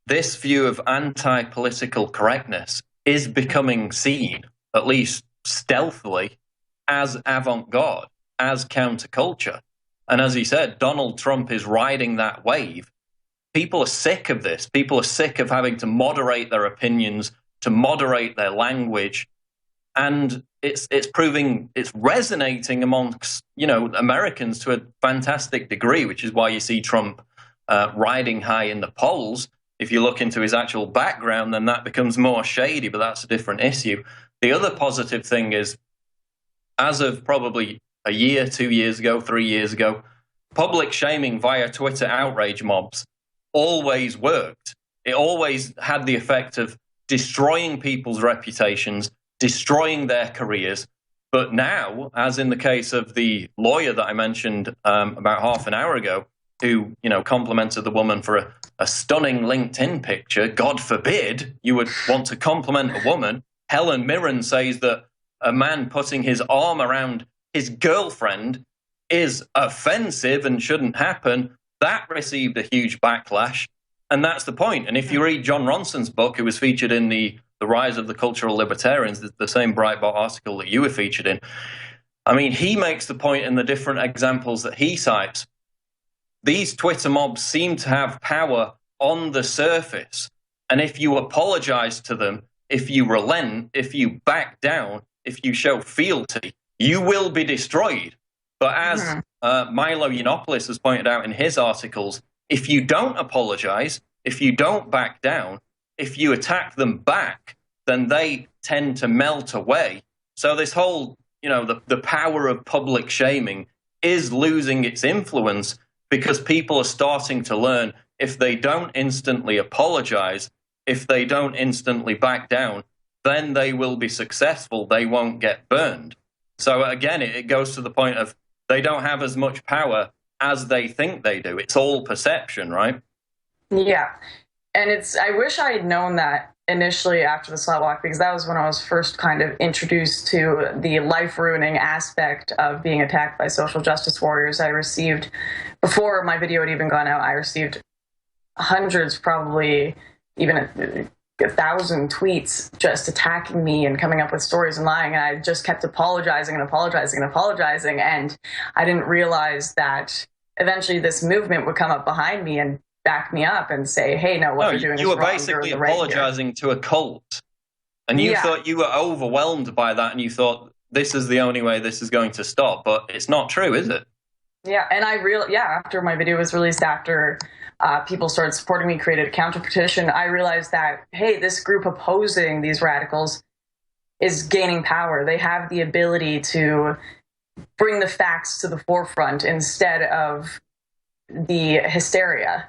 [SPEAKER 1] this view of anti-political correctness is becoming seen, at least stealthily, as avant-garde, as counterculture. And as he said, Donald Trump is riding that wave. People are sick of this. People are sick of having to moderate their opinions, to moderate their language. And it's resonating amongst, Americans to a fantastic degree, which is why you see Trump riding high in the polls. If you look into his actual background, then that becomes more shady, but that's a different issue. The other positive thing is, as of probably a year, 2 years ago, 3 years ago, public shaming via Twitter outrage mobs always worked. It always had the effect of destroying people's reputations, destroying their careers. But now, as in the case of the lawyer that I mentioned about half an hour ago, who complimented the woman for a stunning LinkedIn picture, God forbid you would want to compliment a woman. Helen Mirren says that a man putting his arm around his girlfriend is offensive and shouldn't happen. That received a huge backlash, and that's the point. And if you read John Ronson's book, it was featured in the Rise of the Cultural Libertarians, the same Breitbart article that you were featured in. I mean, he makes the point in the different examples that he cites. These Twitter mobs seem to have power on the surface, and if you apologize to them, if you relent, if you back down, if you show fealty, you will be destroyed. But as Milo Yiannopoulos has pointed out in his articles, if you don't apologize, if you don't back down, if you attack them back, then they tend to melt away. So this whole, the power of public shaming is losing its influence because people are starting to learn if they don't instantly apologize, if they don't instantly back down, then they will be successful. They won't get burned. So again, it goes to the point of they don't have as much power as they think they do. It's all perception, right?
[SPEAKER 2] Yeah. And I wish I had known that initially after the slut walk, because that was when I was first kind of introduced to the life-ruining aspect of being attacked by social justice warriors. I received, before my video had even gone out, I received hundreds, probably even 1,000 tweets just attacking me and coming up with stories and lying. And I just kept apologizing and apologizing and apologizing. And I didn't realize that eventually this movement would come up behind me and back me up and say, hey, no, what you're doing is wrong.
[SPEAKER 1] You were basically apologizing to a cult. And you thought you were overwhelmed by that, and you thought this is the only way this is going to stop. But it's not true, is it?
[SPEAKER 2] Yeah, and after my video was released, after people started supporting me, created a counter petition, I realized that, hey, this group opposing these radicals is gaining power. They have the ability to bring the facts to the forefront instead of the hysteria.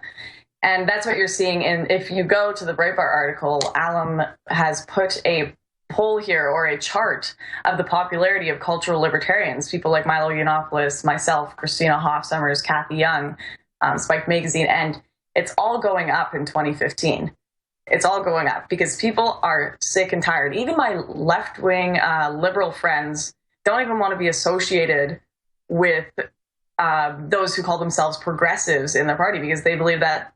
[SPEAKER 2] And that's what you're seeing. And if you go to the Breitbart article, Alum has put a poll here, or a chart of the popularity of cultural libertarians, people like Milo Yiannopoulos, myself, Christina Hoff Sommers, Kathy Young, Spike Magazine, and it's all going up in 2015. It's all going up because people are sick and tired. Even my left-wing liberal friends don't even want to be associated with those who call themselves progressives in their party, because they believe that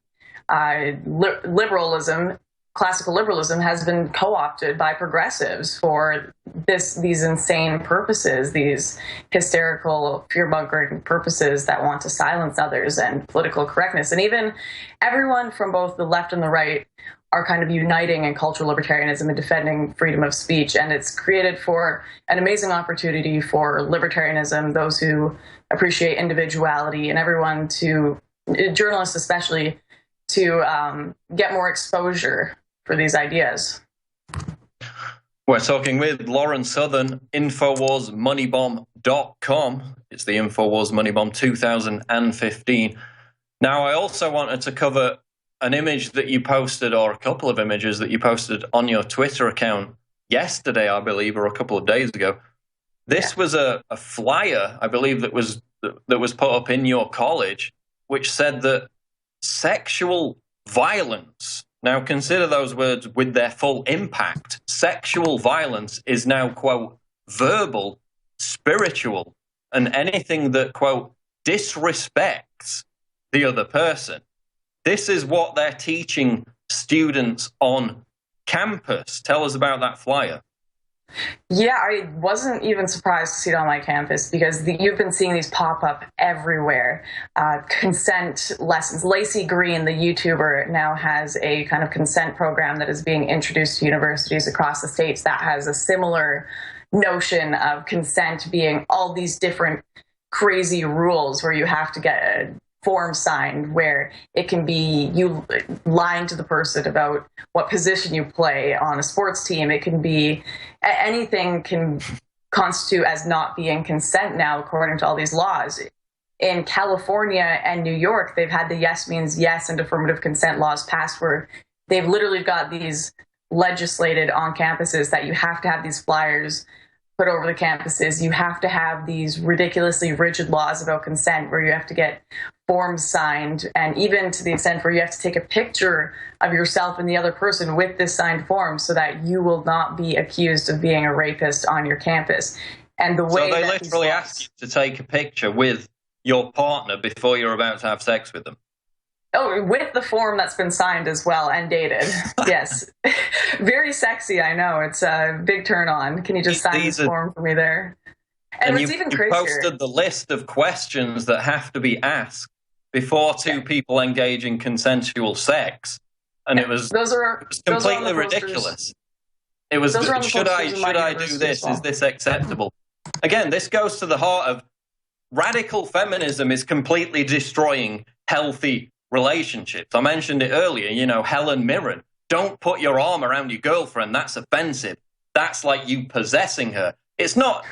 [SPEAKER 2] liberalism, classical liberalism, has been co-opted by progressives for these insane purposes, these hysterical, fear-mongering purposes that want to silence others, and political correctness. And even everyone from both the left and the right are kind of uniting in cultural libertarianism and defending freedom of speech. And it's created for an amazing opportunity for libertarianism, those who appreciate individuality, and everyone journalists especially, to get more exposure for these ideas.
[SPEAKER 1] We're talking with Lauren Southern, InfowarsMoneyBomb.com. It's the Infowars Money Bomb 2015. Now, I also wanted to cover an image that you posted, or a couple of images that you posted on your Twitter account yesterday, I believe, or a couple of days ago. This was a flyer, I believe, that was put up in your college, which said that sexual violence, now consider those words with their full impact, sexual violence is now, quote, verbal, spiritual, and anything that, quote, disrespects the other person. This is what they're teaching students on campus. Tell us about that flyer.
[SPEAKER 2] Yeah, I wasn't even surprised to see it on my campus because you've been seeing these pop up everywhere. Consent lessons. Lacey Green, the YouTuber, now has a kind of consent program that is being introduced to universities across the states that has a similar notion of consent being all these different crazy rules where you have to get a form signed, where it can be you lying to the person about what position you play on a sports team. It can be anything can constitute as not being consent now, according to all these laws. In California and New York, they've had the yes means yes and affirmative consent laws passed where they've literally got these legislated on campuses that you have to have these flyers put over the campuses. You have to have these ridiculously rigid laws about consent where you have to get forms signed, and even to the extent where you have to take a picture of yourself and the other person with this signed form so that you will not be accused of being a rapist on your campus. And the way
[SPEAKER 1] so they literally ask you to take a picture with your partner before you're about to have sex with them.
[SPEAKER 2] Oh, with the form that's been signed as well and dated. Yes. Very sexy, I know. It's a big turn on. Can you just sign this form for me there? And what's even crazier,
[SPEAKER 1] you posted the list of questions that have to be asked before two people engage in consensual sex. And it was completely ridiculous. It was, should I do this? Well. Is this acceptable? Again, this goes to the heart of radical feminism is completely destroying healthy relationships. I mentioned it earlier, Helen Mirren. Don't put your arm around your girlfriend. That's offensive. That's like you possessing her. It's not,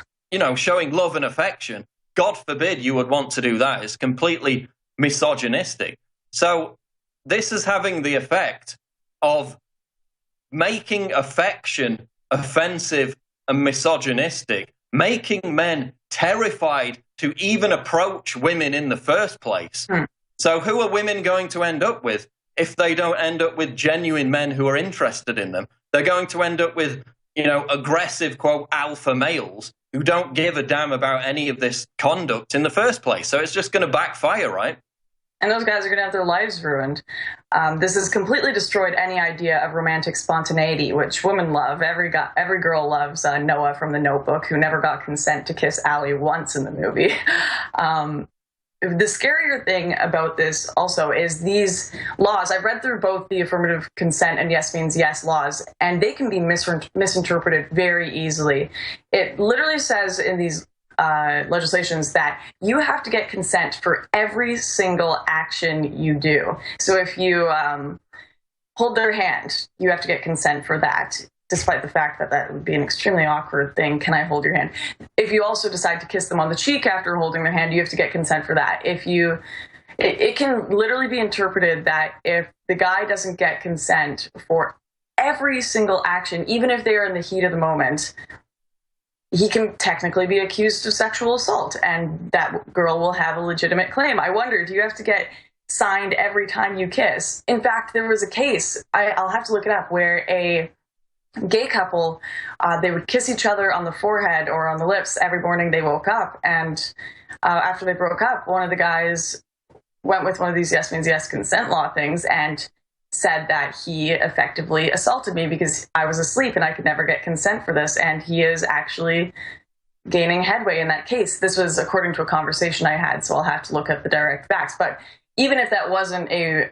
[SPEAKER 1] showing love and affection. God forbid you would want to do that. It's completely misogynistic. So this is having the effect of making affection offensive and misogynistic, making men terrified to even approach women in the first place. So who are women going to end up with if they don't end up with genuine men who are interested in them? They're going to end up with, aggressive, quote, alpha males who don't give a damn about any of this conduct in the first place. So it's just going to backfire, right?
[SPEAKER 2] And those guys are going to have their lives ruined. This has completely destroyed any idea of romantic spontaneity, which women love. Every girl loves Noah from The Notebook, who never got consent to kiss Allie once in the movie. The scarier thing about this also is these laws. I've read through both the affirmative consent and yes means yes laws, and they can be misinterpreted very easily. It literally says in these legislations that you have to get consent for every single action you do. So if you hold their hand, you have to get consent for that, despite the fact that that would be an extremely awkward thing. Can I hold your hand? If you also decide to kiss them on the cheek after holding their hand, you have to get consent for that. It can literally be interpreted that if the guy doesn't get consent for every single action, even if they are in the heat of the moment, he can technically be accused of sexual assault, and that girl will have a legitimate claim. I wonder, do you have to get signed every time you kiss? In fact, there was a case, I'll have to look it up, where a gay couple, they would kiss each other on the forehead or on the lips every morning they woke up, and after they broke up, one of the guys went with one of these yes means yes consent law things and said that he effectively assaulted me because I was asleep and I could never get consent for this. And he is actually gaining headway in that case. This was according to a conversation I had, so I'll have to look at the direct facts. But even if that wasn't a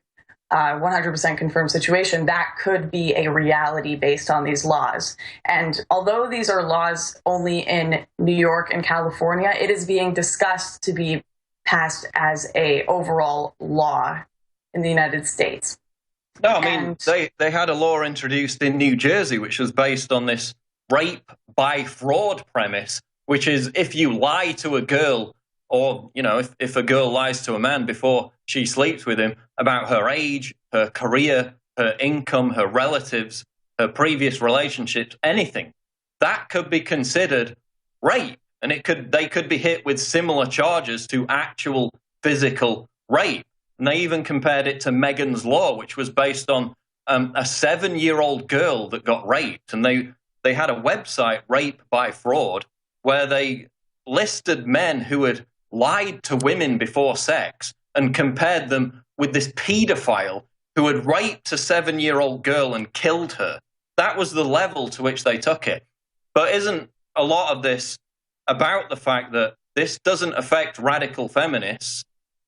[SPEAKER 2] 100% confirmed situation, that could be a reality based on these laws. And although these are laws only in New York and California, it is being discussed to be passed as a overall law in the United States.
[SPEAKER 1] No, I mean, they had a law introduced in New Jersey, which was based on this rape by fraud premise, which is if you lie to a girl or, if a girl lies to a man before she sleeps with him about her age, her career, her income, her relatives, her previous relationships, anything, that could be considered rape. And they could be hit with similar charges to actual physical rape. And they even compared it to Megan's Law, which was based on a 7-year-old girl that got raped. And they had a website, Rape by Fraud, where they listed men who had lied to women before sex and compared them with this pedophile who had raped a 7-year-old girl and killed her. That was the level to which they took it. But isn't a lot of this about the fact that this doesn't affect radical feminists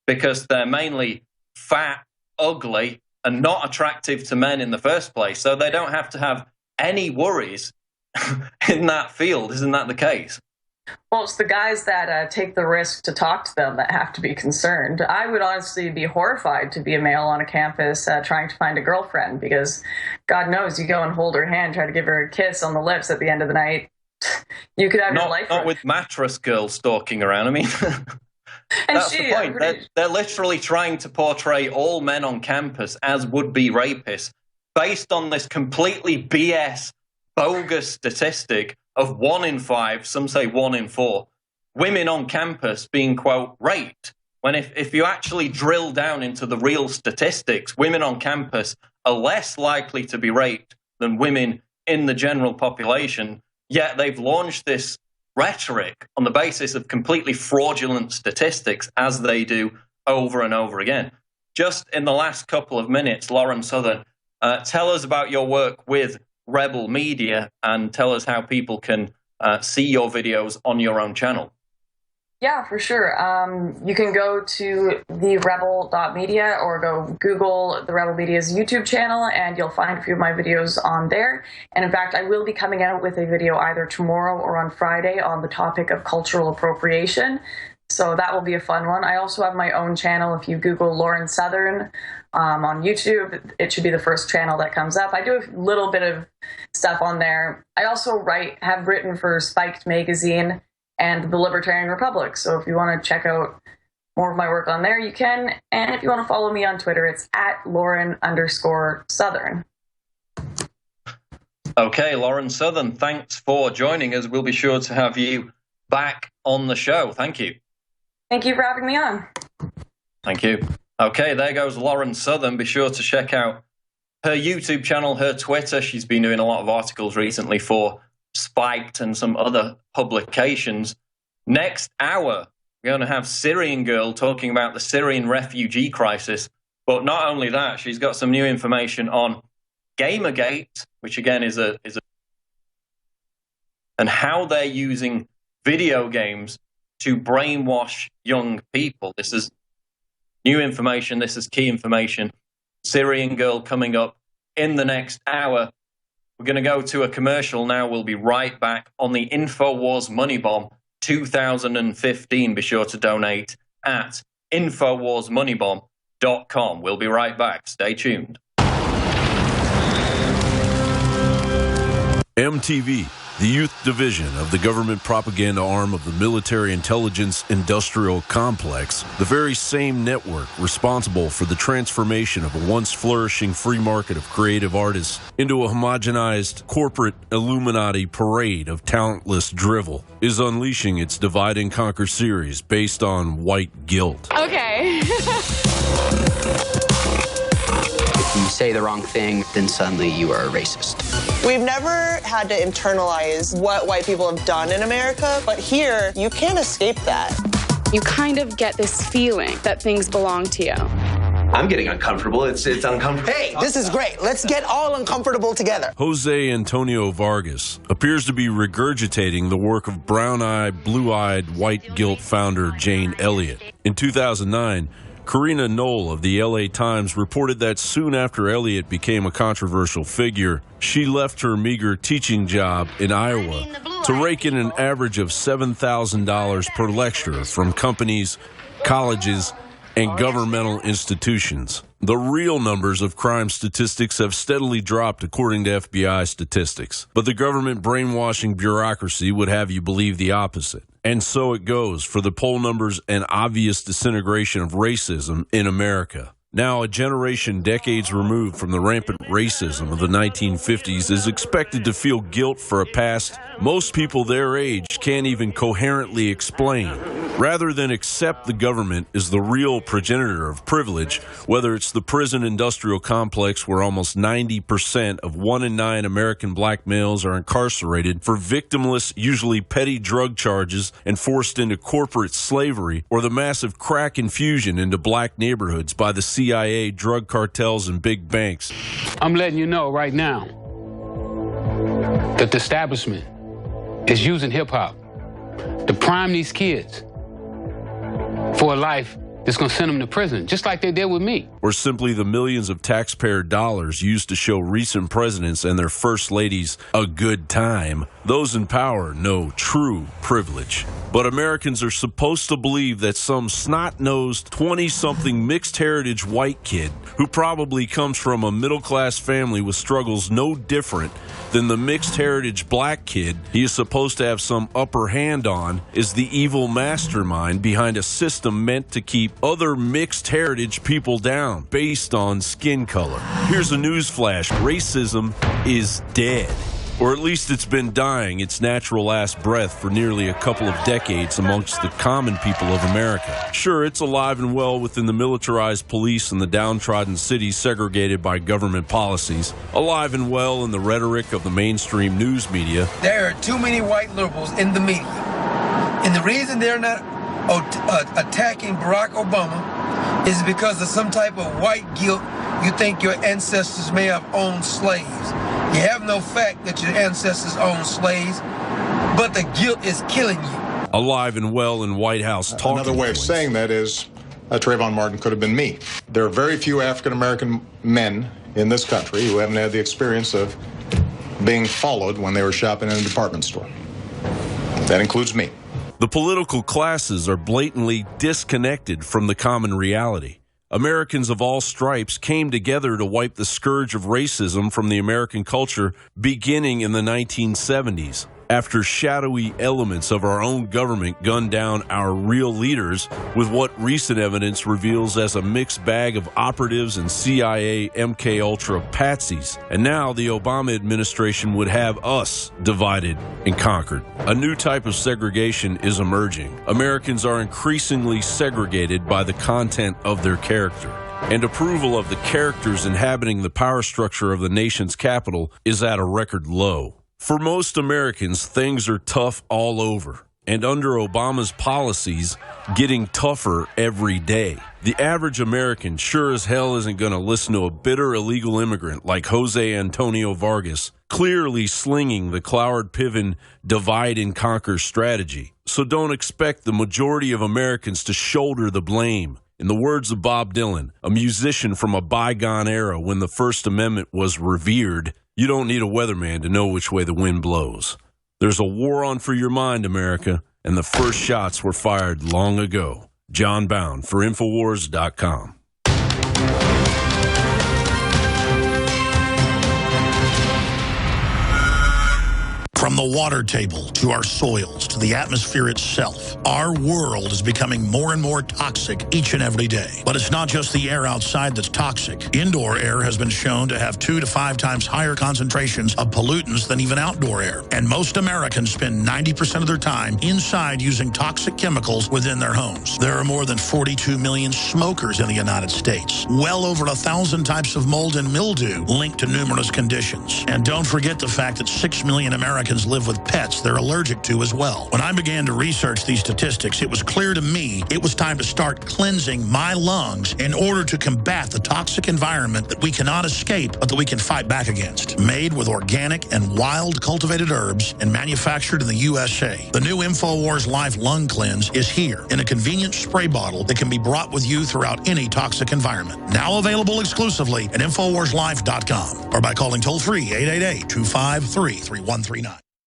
[SPEAKER 1] because they're mainly fat, ugly, and not attractive to men in the first place, so they don't have to have any worries in that field? Isn't that the case?
[SPEAKER 2] Well, it's the guys that take the risk to talk to them that have to be concerned. I would honestly be horrified to be a male on a campus trying to find a girlfriend, because God knows, you go and hold her hand, try to give her a kiss on the lips at the end of the night, you could have your life.
[SPEAKER 1] Not with mattress girls stalking around. I mean, that's the point. They're literally trying to portray all men on campus as would-be rapists based on this completely BS, bogus statistic of 1 in 5, some say 1 in 4, women on campus being, quote, raped. When if you actually drill down into the real statistics, women on campus are less likely to be raped than women in the general population, yet they've launched this rhetoric on the basis of completely fraudulent statistics, as they do over and over again. Just in the last couple of minutes, Lauren Southern, tell us about your work with Rebel Media and tell us how people can see your videos on your own channel.
[SPEAKER 2] Yeah, for sure. You can go to therebel.media or go Google the Rebel Media's YouTube channel, and you'll find a few of my videos on there. And in fact, I will be coming out with a video either tomorrow or on Friday on the topic of cultural appropriation. So that will be a fun one. I also have my own channel. If you Google Lauren Southern on YouTube, it should be the first channel that comes up. I do a little bit of stuff on there. I also have written for Spiked Magazine and the Libertarian Republic. So if you want to check out more of my work on there, you can. And if you want to follow me on Twitter, it's @Lauren_Southern.
[SPEAKER 1] Okay, Lauren Southern, thanks for joining us. We'll be sure to have you back on the show. Thank you.
[SPEAKER 2] Thank you for having me on.
[SPEAKER 1] Thank you. Okay, there goes Lauren Southern. Be sure to check out her YouTube channel, her Twitter. She's been doing a lot of articles recently for Spiked and some other publications. Next hour, we're going to have Syrian Girl talking about the Syrian refugee crisis. But not only that, she's got some new information on Gamergate, which again is a and how they're using video games to brainwash young people. This is new information. This is key information. Syrian Girl coming up in the next hour. We're going to go to a commercial now. We'll be right back on the Infowars Money Bomb 2015. Be sure to donate at InfowarsMoneyBomb.com. We'll be right back. Stay tuned.
[SPEAKER 5] MTV, the youth division of the government propaganda arm of the military intelligence industrial complex, the very same network responsible for the transformation of a once flourishing free market of creative artists into a homogenized corporate Illuminati parade of talentless drivel, is unleashing its Divide and Conquer series based on white guilt.
[SPEAKER 6] Okay.
[SPEAKER 7] If you say the wrong thing, then suddenly you are a racist.
[SPEAKER 8] We've never had to internalize what white people have done in America, but here, you can't escape that.
[SPEAKER 6] You kind of get this feeling that things belong to you.
[SPEAKER 9] I'm getting uncomfortable. It's uncomfortable.
[SPEAKER 8] Hey, this is great. Let's get all uncomfortable together.
[SPEAKER 5] Jose Antonio Vargas appears to be regurgitating the work of brown-eyed, blue-eyed, white guilt founder Jane Elliott. In 2009, Karina Knoll of the LA Times reported that soon after Elliott became a controversial figure, she left her meager teaching job in Iowa to rake in an average of $7,000 per lecture from companies, colleges, and governmental institutions. The real numbers of crime statistics have steadily dropped according to FBI statistics, but the government brainwashing bureaucracy would have you believe the opposite. And so it goes for the poll numbers and obvious disintegration of racism in America. Now, a generation decades removed from the rampant racism of the 1950s is expected to feel guilt for a past most people their age can't even coherently explain. rather than accept the government as the real progenitor of privilege, whether it's the prison industrial complex where almost 90% of 1 in 9 American black males are incarcerated for victimless, usually petty drug charges and forced into corporate slavery, or the massive crack infusion into black neighborhoods by the CIA, drug cartels, and big banks.
[SPEAKER 10] I'm letting you know right now that the establishment is using hip-hop to prime these kids for a life that's going to send them to prison, just like they did with me.
[SPEAKER 5] Or simply the millions of taxpayer dollars used to show recent presidents and their first ladies a good time. Those in power know true privilege. But Americans are supposed to believe that some snot-nosed 20-something mixed heritage white kid who probably comes from a middle-class family with struggles no different than the mixed heritage black kid he is supposed to have some upper hand on is the evil mastermind behind a system meant to keep other mixed heritage people down based on skin color. Here's a news flash: racism is dead. Or at least it's been dying its natural last breath for nearly a couple of decades amongst the common people of America. Sure, it's alive and well within the militarized police and the downtrodden cities segregated by government policies, alive and well in the rhetoric of the mainstream news media.
[SPEAKER 11] There are too many white liberals in the media, and the reason they're not attacking Barack Obama is because of some type of white guilt. You think your ancestors may have owned slaves. You have no fact that your ancestors owned slaves, but the guilt is killing you.
[SPEAKER 5] Alive and well in White House talking
[SPEAKER 12] Another way
[SPEAKER 5] points.
[SPEAKER 12] of saying that is Trayvon Martin could have been me. There are very few African-American men in this country who haven't had the experience of being followed when they were shopping in a department store. That includes me.
[SPEAKER 5] The political classes are blatantly disconnected from the common reality. Americans of all stripes came together to wipe the scourge of racism from the American culture beginning in the 1970s. After shadowy elements of our own government gunned down our real leaders with what recent evidence reveals as a mixed bag of operatives and CIA MKUltra patsies. And now the Obama administration would have us divided and conquered. A new type of segregation is emerging. Americans are increasingly segregated by the content of their character. And approval of the characters inhabiting the power structure of the nation's capital is at a record low. For most Americans, things are tough all over, and under Obama's policies, getting tougher every day. The average American sure as hell isn't going to listen to a bitter illegal immigrant like Jose Antonio Vargas, clearly slinging the Cloward Piven divide and conquer strategy. So don't expect the majority of Americans to shoulder the blame. In the words of Bob Dylan, a musician from a bygone era when the First Amendment was revered, you don't need a weatherman to know which way the wind blows. There's a war on for your mind, America, and the first shots were fired long ago. John Bound for Infowars.com.
[SPEAKER 4] From the water table to our soils to the atmosphere itself, our world is becoming more and more toxic each and every day. But it's not just the air outside that's toxic. Indoor air has been shown to have 2 to 5 times higher concentrations of pollutants than even outdoor air. And most Americans spend 90% of their time inside using toxic chemicals within their homes. There are more than 42 million smokers in the United States. Well over 1,000 types of mold and mildew linked to numerous conditions. And don't forget the fact that 6 million Americans live with pets they're allergic to as well. When I began to research these statistics, it was clear to me it was time to start cleansing my lungs in order to combat the toxic environment that we cannot escape, but that we can fight back against. Made with organic and wild cultivated herbs and manufactured in the USA, the new Infowars Life Lung Cleanse is here in a convenient spray bottle that can be brought with you throughout any toxic environment. Now available exclusively at InfowarsLife.com or by calling toll-free 888-253-3139.